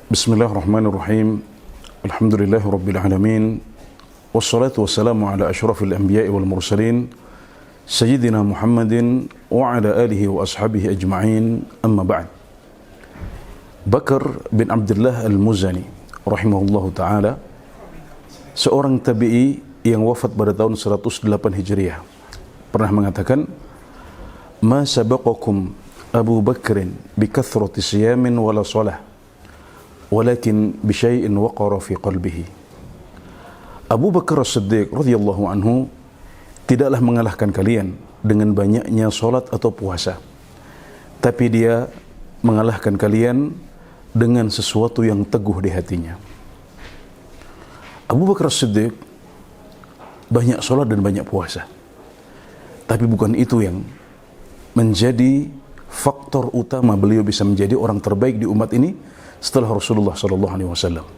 Bismillahirrahmanirrahim. Alhamdulillahirabbil alamin. Wassalatu wassalamu ala asyrafil anbiya'i wal mursalin sayyidina Muhammadin wa ala alihi wa ashabihi ajma'in. Amma ba'd. Bakar bin Abdullah Al-Muzani rahimahullahu taala, seorang tabi'i yang wafat pada tahun 108 Hijriah, pernah mengatakan, "Ma sabaqakum Abu Bakrin bi kathrati siyamin wala shalah, walakin bisyai'in waqara fi qalbihi." Abu Bakar As-Siddiq radhiyallahu anhu tidaklah mengalahkan kalian dengan banyaknya salat atau puasa, tapi dia mengalahkan kalian dengan sesuatu yang teguh di hatinya. Abu Bakar As-Siddiq banyak salat dan banyak puasa, tapi bukan itu yang menjadi faktor utama beliau bisa menjadi orang terbaik di umat ini setelah Rasulullah SAW.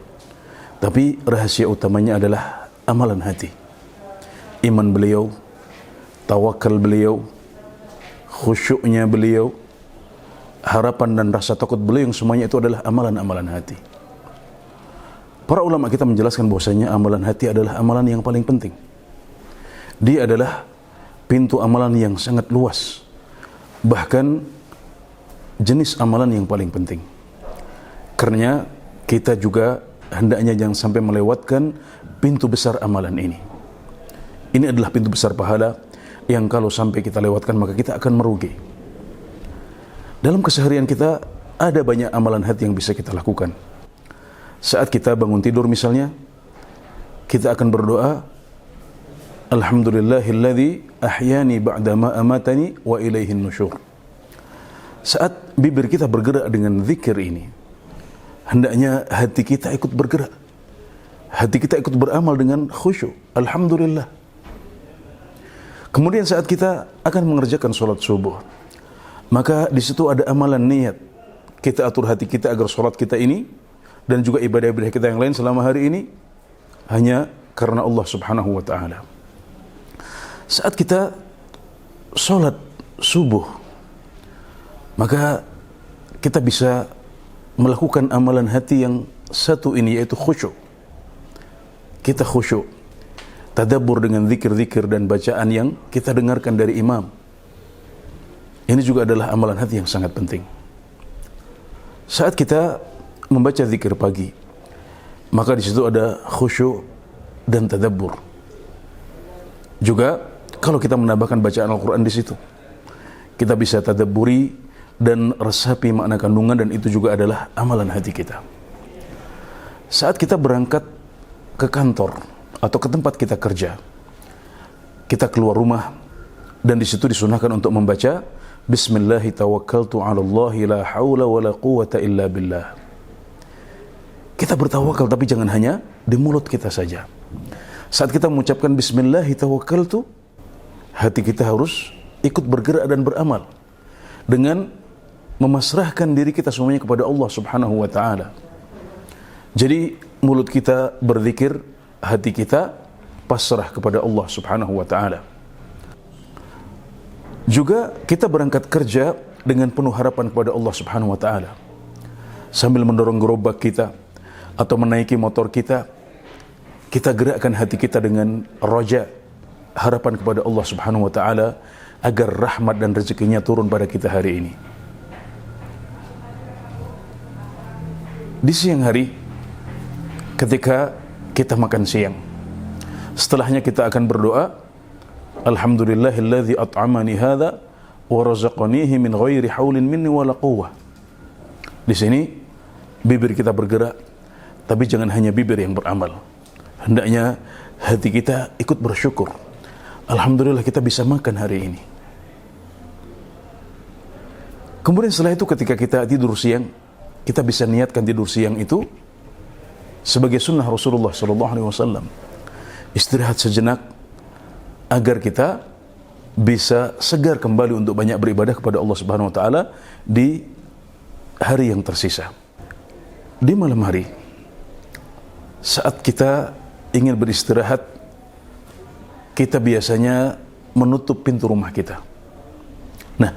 Tapi rahasia utamanya adalah amalan hati. Iman beliau, tawakal beliau, khusyuknya beliau, harapan dan rasa takut beliau, yang semuanya itu adalah amalan-amalan hati. Para ulama kita menjelaskan bahwasanya amalan hati adalah amalan yang paling penting. Dia adalah pintu amalan yang sangat luas, bahkan jenis amalan yang paling penting. Karena kita juga hendaknya jangan sampai melewatkan pintu besar amalan ini. Ini adalah pintu besar pahala yang kalau sampai kita lewatkan maka kita akan merugi. Dalam keseharian kita ada banyak amalan hati yang bisa kita lakukan. Saat kita bangun tidur misalnya, kita akan berdoa, Alhamdulillahilladzi ahyani ba'da ma amatani wa ilaihin nusyur. Saat bibir kita bergerak dengan zikir ini, hendaknya hati kita ikut bergerak. Hati kita ikut beramal dengan khusyuk. Alhamdulillah. Kemudian saat kita akan mengerjakan sholat subuh, maka di situ ada amalan niat. Kita atur hati kita agar sholat kita ini dan juga ibadah-ibadah kita yang lain selama hari ini hanya karena Allah Subhanahu wa ta'ala. Saat kita sholat subuh, maka kita bisa melakukan amalan hati yang satu ini, yaitu khusyuk. Kita khusyuk, tadabbur dengan zikir-zikir dan bacaan yang kita dengarkan dari imam. Ini juga adalah amalan hati yang sangat penting. Saat kita membaca zikir pagi, maka di situ ada khusyuk dan tadabbur. Juga kalau kita menambahkan bacaan Al-Quran di situ, kita bisa tadabburi dan resapi makna kandungan, dan itu juga adalah amalan hati kita. Saat kita berangkat ke kantor atau ke tempat kita kerja, kita keluar rumah dan di situ disunahkan untuk membaca Bismillahi tawakkaltu 'ala Allahi la haula wa la quwwata illa billah. Kita bertawakal, tapi jangan hanya di mulut kita saja. Saat kita mengucapkan Bismillahi tawakkaltu, hati kita harus ikut bergerak dan beramal dengan memasrahkan diri kita semuanya kepada Allah Subhanahu wa ta'ala. Jadi mulut kita berzikir, hati kita pasrah kepada Allah Subhanahu wa ta'ala. Juga kita berangkat kerja dengan penuh harapan kepada Allah Subhanahu wa ta'ala. Sambil mendorong gerobak kita atau menaiki motor kita, kita gerakkan hati kita dengan roja, harapan kepada Allah Subhanahu wa ta'ala agar rahmat dan rezekinya turun pada kita hari ini. Di siang hari, ketika kita makan siang, setelahnya kita akan berdoa, Alhamdulillahilladzi at'amani hadza wa razaqanihi min ghairi haulin minni wala quwwah. Di sini bibir kita bergerak, tapi jangan hanya bibir yang beramal. Hendaknya hati kita ikut bersyukur. Alhamdulillah kita bisa makan hari ini. Kemudian setelah itu ketika kita tidur siang, kita bisa niatkan tidur siang itu sebagai sunnah Rasulullah SAW. Istirahat sejenak agar kita bisa segar kembali untuk banyak beribadah kepada Allah Subhanahu wa ta'ala di hari yang tersisa. Di malam hari, saat kita ingin beristirahat, kita biasanya menutup pintu rumah kita. Nah,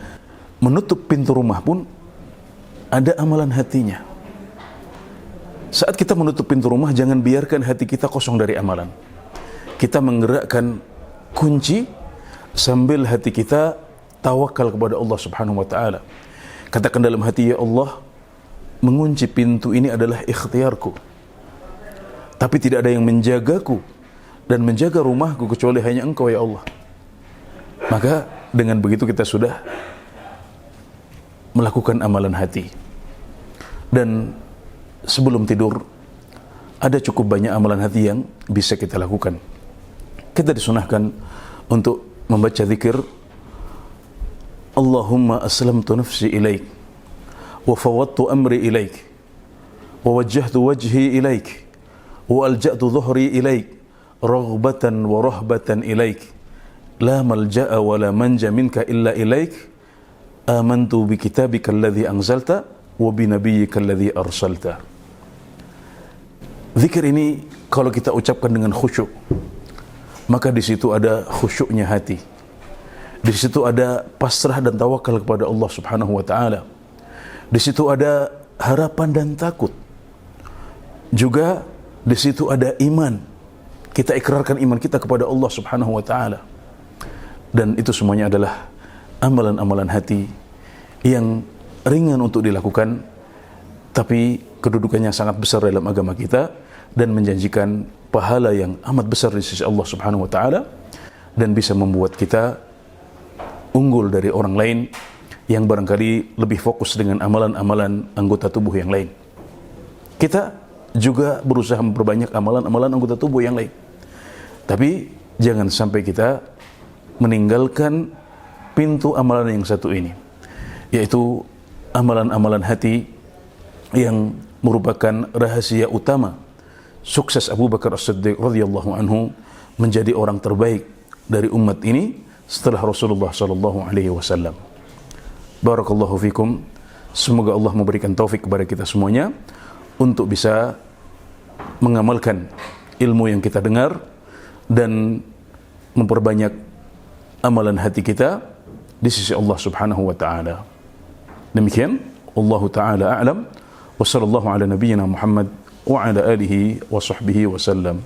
menutup pintu rumah pun ada amalan hatinya. Saat kita menutup pintu rumah, jangan biarkan hati kita kosong dari amalan. Kita menggerakkan kunci sambil hati kita tawakal kepada Allah Subhanahu wa taala. Katakan dalam hati, ya Allah, mengunci pintu ini adalah ikhtiarku, tapi tidak ada yang menjagaku dan menjaga rumahku kecuali hanya Engkau, ya Allah. Maka dengan begitu kita sudah melakukan amalan hati. Dan sebelum tidur ada cukup banyak amalan hati yang bisa kita lakukan. Kita disunahkan untuk membaca zikir Allahumma aslamtu nafsi ilaik wa fawwadtu amri ilaik wa wajjahtu wajhi ilaik wa alja'tu dhuhri ilaik raghbatan wa rahbatan ilaik la malja'a wa la manja minka illa ilaik amantu bi kitabika alladhi anzalta wa bi nabiyyika alladhi arsalta. Zikir ini kalau kita ucapkan dengan khusyuk, maka di situ ada khusyuknya hati. Di situ ada pasrah dan tawakal kepada Allah Subhanahu wa taala. Di situ ada harapan dan takut. Juga di situ ada iman. Kita ikrarkan iman kita kepada Allah Subhanahu wa taala. Dan itu semuanya adalah amalan-amalan hati yang ringan untuk dilakukan, tapi kedudukannya sangat besar dalam agama kita dan menjanjikan pahala yang amat besar di sisi Allah Subhanahu wa taala, dan bisa membuat kita unggul dari orang lain yang barangkali lebih fokus dengan amalan-amalan anggota tubuh yang lain. Kita juga berusaha memperbanyak amalan-amalan anggota tubuh yang lain, tapi jangan sampai kita meninggalkan pintu amalan yang satu ini, yaitu amalan-amalan hati yang merupakan rahasia utama sukses Abu Bakar As-Siddiq radhiyallahu anhu menjadi orang terbaik dari umat ini setelah Rasulullah sallallahu alaihi wasallam. Barakallahu fikum. Semoga Allah memberikan taufik kepada kita semuanya untuk bisa mengamalkan ilmu yang kita dengar dan memperbanyak amalan hati kita di sisi Allah Subhanahu wa taala. Demikian, Allahu taala a'lam, wa sallallahu ala nabiyyina Muhammad wa ala alihi wa sahbihi wa sallam.